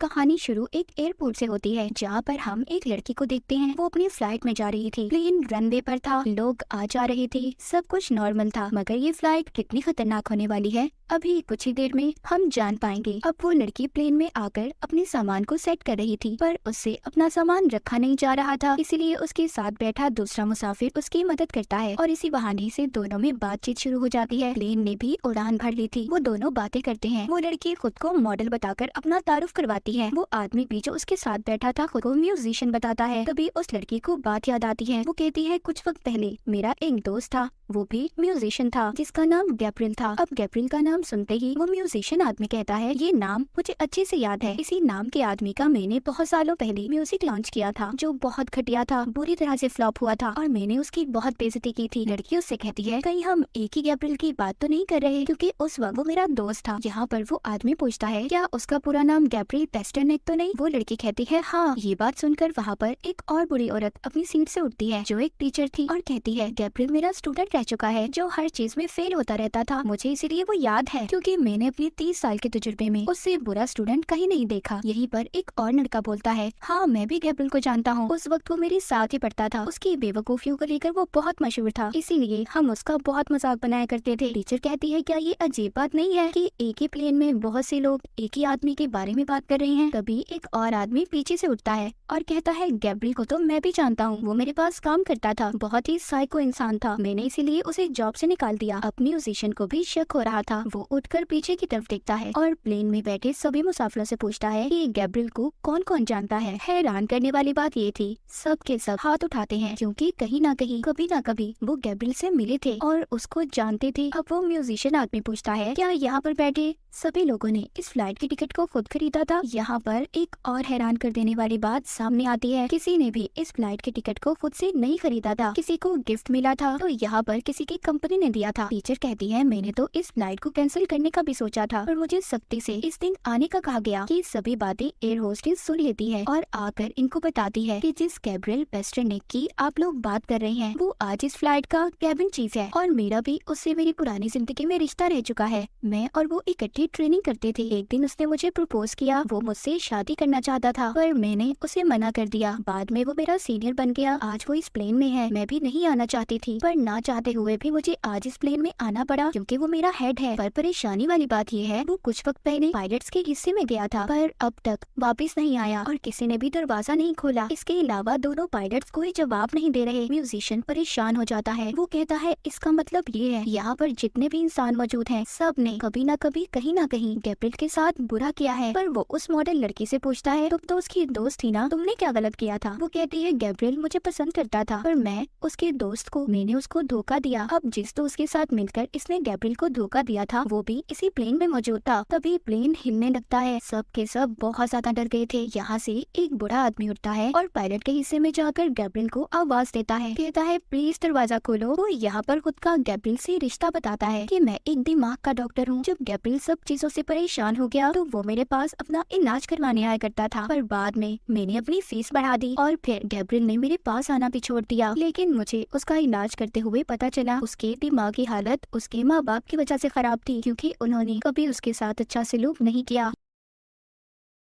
कहानी शुरू एक एयरपोर्ट से होती है, जहाँ पर हम एक लड़की को देखते हैं। वो अपनी फ्लाइट में जा रही थी। प्लेन रनवे पर था, लोग आ जा रहे थे, सब कुछ नॉर्मल था। मगर ये फ्लाइट कितनी खतरनाक होने वाली है, अभी कुछ ही देर में हम जान पाएंगे। अब वो लड़की प्लेन में आकर अपने सामान को सेट कर रही थी, पर उससे अपना सामान रखा नहीं जा रहा था। इसीलिए उसके साथ बैठा दूसरा मुसाफिर उसकी मदद करता है और इसी बहाने से दोनों में बातचीत शुरू हो जाती है। प्लेन ने भी उड़ान भर ली थी। वो दोनों बातें करते हैं। वो लड़की खुद को मॉडल बताकर अपना तारुफ करवाती है। वो आदमी भी जो उसके साथ बैठा था खुद को म्यूजिशियन बताता है। तभी उस लड़की को बात याद आती है। वो कहती है, कुछ वक्त पहले मेरा एक दोस्त था, वो भी म्यूजिशियन था, जिसका नाम गैब्रियल था। अब गैब्रियल का नाम सुनते ही वो म्यूजिशियन आदमी कहता है, ये नाम मुझे अच्छे से याद है। इसी नाम के आदमी का मैंने बहुत सालों पहले म्यूजिक लॉन्च किया था, जो बहुत घटिया था, बुरी तरह से फ्लॉप हुआ था और मैंने उसकी बहुत बेइज्जती की थी। लड़की उससे कहती है, कहीं हम एक ही गैब्रियल की बात तो नहीं कर रहे, क्योंकि उस वक्त वो मेरा दोस्त था। यहाँ पर वो आदमी पूछता है, क्या उसका पूरा नाम गैब्रियल पेस्टरनेक तो नहीं? वो लड़की कहती है, हाँ। ये बात सुनकर वहाँ पर एक और बुरी औरत अपनी सीट से उठती है, जो एक टीचर थी, और कहती है, गैब्रियल मेरा स्टूडेंट रह चुका है, जो हर चीज में फेल होता रहता था। मुझे इसीलिए वो याद है, क्योंकि मैंने अपने 30 साल के तजुर्बे में उससे बुरा स्टूडेंट कहीं नहीं देखा। यहीं पर एक और लड़का बोलता है, हाँ मैं भी गैब्रियल को जानता हूँ, उस वक्त वो मेरे साथ ही पढ़ता था। उसकी बेवकूफियों को लेकर वो बहुत मशहूर था, इसीलिए हम उसका बहुत मजाक बनाया करते थे। टीचर कहती है, क्या ये अजीब बात नहीं है कि एक ही प्लेन में बहुत से लोग एक ही आदमी के बारे में बात कर रहे हैं? तभी एक और आदमी पीछे से उठता है और कहता है, गैब्रियल को तो मैं भी जानता हूँ, वो मेरे पास काम करता था, बहुत ही साइको इंसान था, मैंने इसीलिए उसे जॉब से निकाल दिया। अब म्यूजिशियन को भी शक हो रहा था। वो उठकर पीछे की तरफ देखता है और प्लेन में बैठे सभी मुसाफिरों से पूछता है कि गैब्रियल को कौन कौन जानता है। हैरान करने वाली बात ये थी, सब के सब हाथ उठाते हैं, क्योंकि कहीं ना कहीं कभी ना कभी वो गैब्रियल से मिले थे और उसको जानते थे। अब वो म्यूजिशियन आदमी पूछता है, क्या यहाँ पर बैठे सभी लोगों ने इस फ्लाइट की टिकट को खुद खरीदा था? यहाँ पर एक और हैरान कर देने वाली बात सामने आती है, किसी ने भी इस फ्लाइट के टिकट को खुद से नहीं खरीदा था, किसी को गिफ्ट मिला था, तो यहाँ पर किसी की कंपनी ने दिया था। टीचर कहती है, मैंने तो इस फ्लाइट को कैंसिल करने का भी सोचा था, पर मुझे सख्ती से इस दिन आने का कहा गया। कि सभी बातें एयर होस्टेस सुन लेती है और आकर इनको बताती है कि जिस गैब्रियल पेस्टरनेक की आप लोग बात कर रहे हैं, वो आज इस फ्लाइट का कैबिन चीफ है और मेरा भी उससे मेरी पुरानी जिंदगी में रिश्ता रह चुका है। मैं और वो इकट्ठे ट्रेनिंग करते थे। एक दिन उसने मुझे प्रपोज किया, वो मुझसे शादी करना चाहता था, पर मैंने उसे मना कर दिया। बाद में वो मेरा सीनियर बन गया। आज वो इस प्लेन में है। मैं भी नहीं आना चाहती थी, पर ना चाहते हुए भी मुझे आज इस प्लेन में आना पड़ा, क्योंकि वो मेरा हेड है। पर परेशानी वाली बात ये है, वो कुछ वक्त पहले पायलट्स के हिस्से में गया था, पर अब तक वापस नहीं आया और किसी ने भी दरवाजा नहीं खोला। इसके अलावा दोनों पायलट्स कोई जवाब नहीं दे रहे। म्यूजिशियन परेशान हो जाता है। वो कहता है, इसका मतलब ये है, यहाँ पर जितने भी इंसान मौजूद हैं, सब ने कभी ना कभी कहीं ना कहीं गैब्रियल के साथ बुरा किया है। पर वो उस मॉडल लड़की से पूछता है, तुम तो उसकी दोस्त थी ना, तुमने क्या गलत किया था? वो कहती है, गैब्रियल मुझे पसंद करता था, पर मैं उसके दोस्त को, मैंने उसको धोखा दिया। अब जिस दोस्त के साथ मिलकर इसने गैब्रियल को धोखा दिया था, वो भी इसी प्लेन में मौजूद था। तभी प्लेन हिलने लगता है। सब के सब बहुत ज्यादा डर गए थे। यहाँ से एक बूढ़ा आदमी उठता है और पायलट के हिस्से में जाकर गैब्रियल को आवाज देता है, कहता है, प्लीज दरवाजा खोलो। वो यहाँ पर खुद का गैब्रियल से रिश्ता बताता है कि मैं एक दिमाग का डॉक्टर हूँ। जब गैब्रियल सब चीजों से परेशान हो गया, तो वो मेरे पास अपना इलाज करवाने आया करता था, पर बाद में मैंने अपनी फीस बढ़ा दी और फिर गैब्रियल ने मेरे पास आना भी छोड़ दिया। लेकिन मुझे उसका इलाज करते हुए पता चला उसके दिमाग की हालत उसके माँ बाप की वजह से खराब थी, क्योंकि उन्होंने कभी उसके साथ अच्छा सलूक नहीं किया।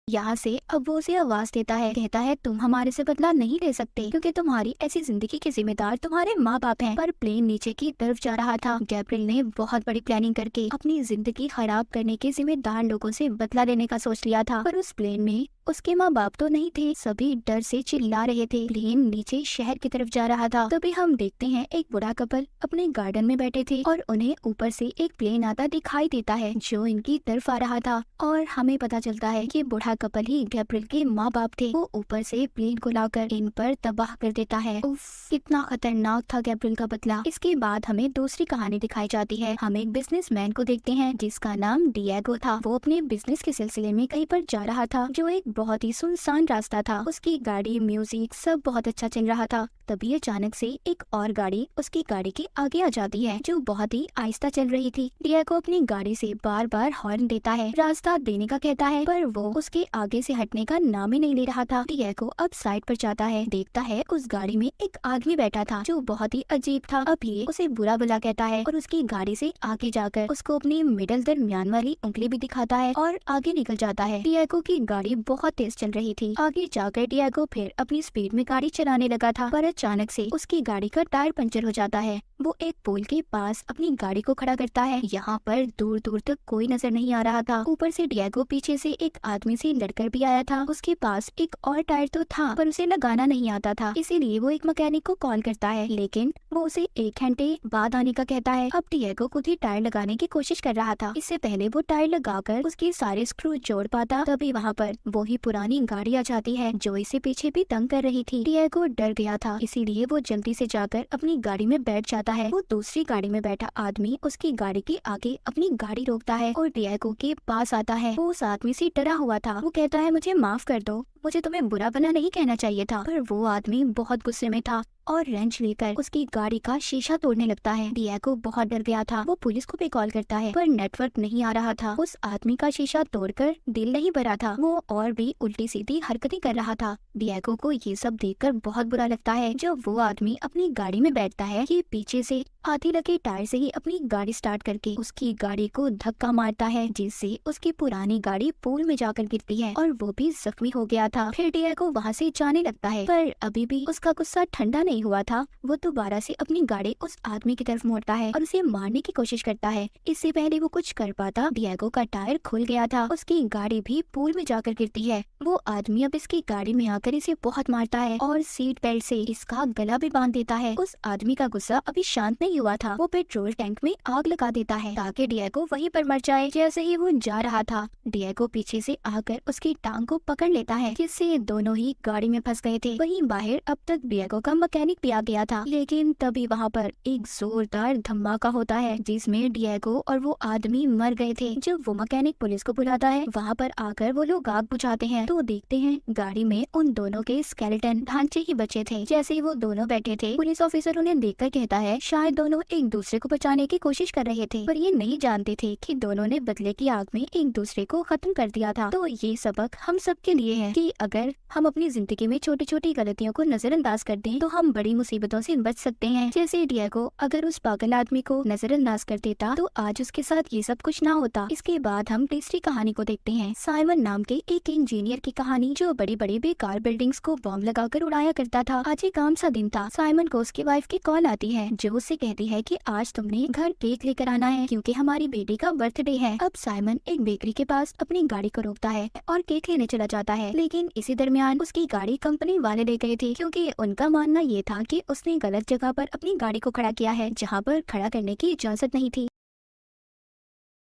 यहाँ से अब वो उसे आवाज देता है, कहता है, तुम हमारे से बदला नहीं ले सकते, क्योंकि तुम्हारी ऐसी जिंदगी के जिम्मेदार तुम्हारे माँ बाप हैं। पर प्लेन नीचे की तरफ जा रहा था। गैब्रियल ने बहुत बड़ी प्लानिंग करके अपनी जिंदगी खराब करने के जिम्मेदार लोगों से बदला लेने का सोच लिया था, पर उस प्लेन में उसके माँ बाप तो नहीं थे। सभी डर से चिल्ला रहे थे। प्लेन नीचे शहर की तरफ जा रहा था। तभी हम देखते हैं एक बूढ़ा कपल अपने गार्डन में बैठे थे और उन्हें ऊपर से एक प्लेन आता दिखाई देता है, जो इनकी तरफ आ रहा था, और हमें पता चलता है कि बूढ़ा कपल ही गैब्रियल के माँ बाप थे। वो ऊपर से प्लेन को लाकर इन पर तबाह कर देता है। उफ, कितना खतरनाक था गैब्रियल का बदला। इसके बाद हमें दूसरी कहानी दिखाई जाती है। हम एक बिजनेसमैन को देखते हैं, जिसका नाम डिएगो था। वो अपने बिजनेस के सिलसिले में कहीं पर जा रहा था, जो एक बहुत ही सुनसान रास्ता था। उसकी गाड़ी, म्यूजिक सब बहुत अच्छा चल रहा था। तभी अचानक से एक और गाड़ी उसकी गाड़ी के आगे आ जाती है, जो बहुत ही आहिस्ता चल रही थी। डिएगो अपनी गाड़ी से बार बार हॉर्न देता है, रास्ता देने का कहता है, पर वो उसके आगे से हटने का नाम ही नहीं ले रहा था। डिएगो अब साइड पर जाता है, देखता है उस गाड़ी में एक आदमी बैठा था, जो बहुत ही अजीब था। अब ये उसे बुरा भला कहता है और उसकी गाड़ी से आगे जाकर उसको अपनी मिडल दरमियान वाली उंगली भी दिखाता है और आगे निकल जाता है। डिएगो की गाड़ी बहुत तेज चल रही थी। आगे जाकर डिएगो फिर अपनी स्पीड में गाड़ी चलाने लगा था, पर अचानक से उसकी गाड़ी का टायर पंचर हो जाता है। वो एक पुल के पास अपनी गाड़ी को खड़ा करता है। यहाँ पर दूर दूर तक कोई नजर नहीं आ रहा था। ऊपर से डिएगो पीछे से एक आदमी से लड़कर भी आया था। उसके पास एक और टायर तो था, पर उसे लगाना नहीं आता था, इसीलिए वो एक मैकेनिक को कॉल करता है, लेकिन वो उसे 1 घंटे बाद आने का कहता है। अब डिएगो खुद ही टायर लगाने की कोशिश कर रहा था। इससे पहले वो टायर लगाकर उसके सारे स्क्रू जोड़ पाता, तभी वहाँ पर वो ही पुरानी गाड़ी आ जाती है जो इसे पीछे भी तंग कर रही थी। डिएगो डर गया था, इसीलिए वो जल्दी से जाकर अपनी गाड़ी में बैठ जाता है। वो दूसरी गाड़ी में बैठा आदमी उसकी गाड़ी के आगे अपनी गाड़ी रोकता है और डिएगो के पास आता है। वो उस आदमी से डरा हुआ था। वो कहता है, मुझे माफ कर दो, मुझे तुम्हें बुरा भला नहीं कहना चाहिए था। पर वो आदमी बहुत गुस्से में था और रेंच लेकर उसकी गाड़ी का शीशा तोड़ने लगता है। डिएगो बहुत डर गया था। वो पुलिस को भी कॉल करता है, पर नेटवर्क नहीं आ रहा था। उस आदमी का शीशा तोड़कर दिल नहीं भरा था, वो और भी उल्टी सीधी हरकतें कर रहा था। डिएगो को ये सब देखकर बहुत बुरा लगता है। जब वो आदमी अपनी गाड़ी में बैठता है, ये पीछे से आधी लगे टायर से ही अपनी गाड़ी स्टार्ट करके उसकी गाड़ी को धक्का मारता है, जिससे उसकी पुरानी गाड़ी पूल में जाकर गिरती है और वो भी जख्मी हो गया था। फिर डिएगो वहाँ से जाने लगता है, पर अभी भी उसका गुस्सा ठंडा नहीं हुआ था। वो दोबारा से अपनी गाड़ी उस आदमी की तरफ मोड़ता है और उसे मारने की कोशिश करता है। इससे पहले वो कुछ कर पाता, डिएगो का टायर खुल गया था। उसकी गाड़ी भी पूल में जाकर गिरती है। वो आदमी अब इसकी गाड़ी में आकर इसे बहुत मारता है और सीट बेल्ट से इसका गला भी बांध देता है। उस आदमी का गुस्सा अभी शांत नहीं हुआ था। वो पेट्रोल टैंक में आग लगा देता है ताकि डिएगो वहीं पर मर जाए। जैसे ही वो जा रहा था, डिएगो पीछे से आकर उसकी टांग को पकड़ लेता है, जिससे दोनों ही गाड़ी में फंस गए थे। वहीं बाहर अब तक डिएगो का मैकेनिक भी आ गया था, लेकिन तभी वहाँ पर एक जोरदार धमाका होता है जिसमें डिएगो और वो आदमी मर गए थे। जब वो मैकेनिक पुलिस को बुलाता है, वहाँ पर आकर वो लोग आग बुझाते हैं तो देखते हैं गाड़ी में उन दोनों के स्केलेटन ढांचे ही बचे थे। जैसे ही वो दोनों बैठे थे, पुलिस ऑफिसर उन्हें देखकर कहता है शायद दोनों एक दूसरे को बचाने की कोशिश कर रहे थे, पर ये नहीं जानते थे कि दोनों ने बदले की आग में एक दूसरे को खत्म कर दिया था। तो ये सबक हम सब के लिए है कि अगर हम अपनी जिंदगी में छोटी छोटी गलतियों को नजरअंदाज कर दें तो हम बड़ी मुसीबतों से बच सकते हैं। जैसे डिएगो अगर उस पागल आदमी को नजरअंदाज कर देता तो आज उसके साथ ये सब कुछ ना होता। इसके बाद हम तीसरी कहानी को देखते हैं, साइमन नाम के एक इंजीनियर की कहानी जो बड़ी बड़ी बेकार बिल्डिंग्स को बॉम्ब लगाकर उड़ाया करता था। आज एक काम सा दिन था। साइमन को उसकी वाइफ की कॉल आती है जो उससे कहती है कि आज तुमने घर केक लेकर आना है क्योंकि हमारी बेटी का बर्थडे है। अब साइमन एक बेकरी के पास अपनी गाड़ी को रोकता है और केक लेने चला जाता है, लेकिन इसी दरमियान उसकी गाड़ी कंपनी वाले ले गए थे क्योंकि उनका मानना ये था कि उसने गलत जगह पर अपनी गाड़ी को खड़ा किया है जहाँ पर खड़ा करने की इजाजत नहीं थी।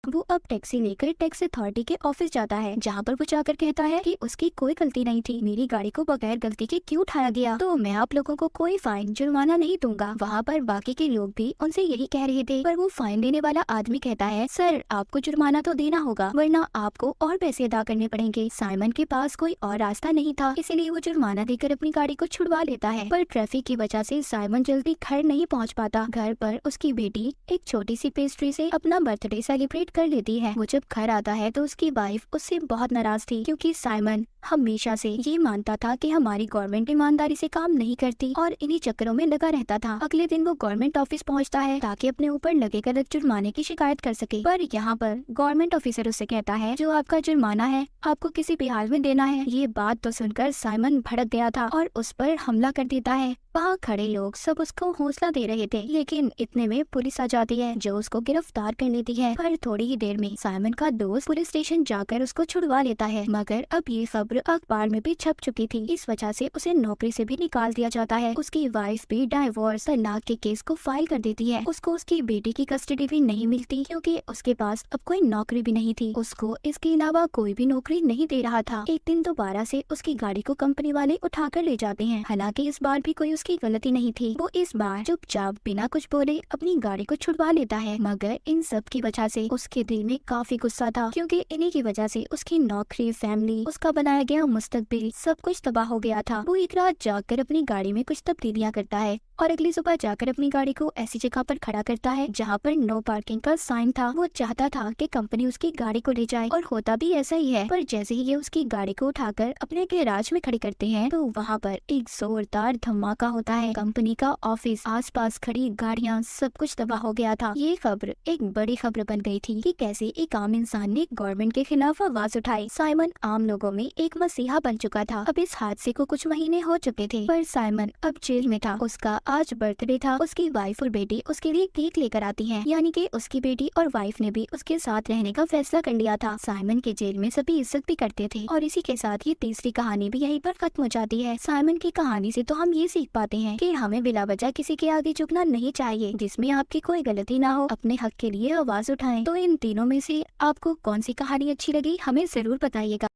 वो अब टैक्सी लेकर टैक्स अथॉरिटी के ऑफिस जाता है, जहाँ पर वो जाकर कहता है कि उसकी कोई गलती नहीं थी, मेरी गाड़ी को बगैर गलती के क्यों उठाया गया, तो मैं आप लोगों को कोई फाइन जुर्माना नहीं दूंगा। वहाँ पर बाकी के लोग भी उनसे यही कह रहे थे, पर वो फाइन देने वाला आदमी कहता है सर आपको जुर्माना तो देना होगा वरना आपको और पैसे अदा करने पड़ेंगे। साइमन के पास कोई और रास्ता नहीं था, इसीलिए वो जुर्माना देकर अपनी गाड़ी को छुड़वा लेता है, पर ट्रैफिक की वजह से साइमन जल्दी घर नहीं पहुँच पाता। घर पर उसकी बेटी एक छोटी सी पेस्ट्री से अपना बर्थडे सेलिब्रेट कर लेती है। वो जब घर आता है तो उसकी वाइफ उससे बहुत नाराज थी क्योंकि साइमन हमेशा से ये मानता था कि हमारी गवर्नमेंट ईमानदारी से काम नहीं करती और इन्हीं चक्करों में लगा रहता था। अगले दिन वो गवर्नमेंट ऑफिस पहुंचता है ताकि अपने ऊपर लगे गलत जुर्माने की शिकायत कर सके, पर यहाँ पर गवर्नमेंट ऑफिसर उससे कहता है जो आपका जुर्माना है आपको किसी भी हाल में देना है। ये बात तो सुनकर साइमन भड़क गया था और उस पर हमला कर देता है। वहाँ खड़े लोग सब उसको हौसला दे रहे थे, लेकिन इतने में पुलिस आ जाती है जो उसको गिरफ्तार कर लेती है। पर थोड़ी ही देर में साइमन का दोस्त पुलिस स्टेशन जाकर उसको छुड़वा लेता है, मगर अब ये खबर अखबार में भी छप चुकी थी, इस वजह से उसे नौकरी से भी निकाल दिया जाता है। उसकी वाइफ भी डाइवोर्स तलाक के केस को फाइल कर देती है। उसको उसकी बेटी की कस्टडी भी नहीं मिलती क्योंकि उसके पास अब कोई नौकरी भी नहीं थी। उसको इसके अलावा कोई भी नौकरी नहीं दे रहा था। एक दिन दोबारा से उसकी गाड़ी को कंपनी वाले उठा कर ले जाते हैं, हालांकि इस बार भी कोई उसकी गलती नहीं थी। वो इस बार चुपचाप बिना कुछ बोले अपनी गाड़ी को छुड़वा लेता है, मगर इन सब की वजह से उसके दिल में काफी गुस्सा था क्योंकि इन्हीं की वजह से उसकी नौकरी, फैमिली, उसका बनाया गया मुस्तकबिल सब कुछ तबाह हो गया था। वो एक रात जाकर अपनी गाड़ी में कुछ तब्दीलियां करता है और अगली सुबह जाकर अपनी गाड़ी को ऐसी जगह पर खड़ा करता है जहाँ पर नो पार्किंग का साइन था। वो चाहता था कि कंपनी उसकी गाड़ी को ले जाए और होता भी ऐसा ही है, पर जैसे ही ये उसकी गाड़ी को उठाकर अपने गैराज में खड़ी करते हैं तो वहाँ पर एक जोरदार धमाका होता है। कंपनी का ऑफिस, आसपास खड़ी गाड़ियाँ, सब कुछ तबाह हो गया था। ये खबर एक बड़ी खबर बन गई थी कि कैसे एक आम इंसान ने गवर्नमेंट के खिलाफ आवाज उठाई। साइमन आम लोगों में एक एक मसीहा बन चुका था। अब इस हादसे को कुछ महीने हो चुके थे, पर साइमन अब जेल में था। उसका आज बर्थडे था। उसकी वाइफ और बेटी उसके लिए केक लेकर आती हैं, यानी कि उसकी बेटी और वाइफ ने भी उसके साथ रहने का फैसला कर लिया था। साइमन के जेल में सभी इज्जत भी करते थे। और इसी के साथ ये तीसरी कहानी भी यहीं पर खत्म हो जाती है। साइमन की कहानी से तो हम ये सीख पाते हैं कि हमें बिला वजह किसी के आगे झुकना नहीं चाहिए। जिसमें आपकी कोई गलती ना हो, अपने हक के लिए आवाज उठाएं। तो इन तीनों में से आपको कौन सी कहानी अच्छी लगी, हमें जरूर बताइएगा।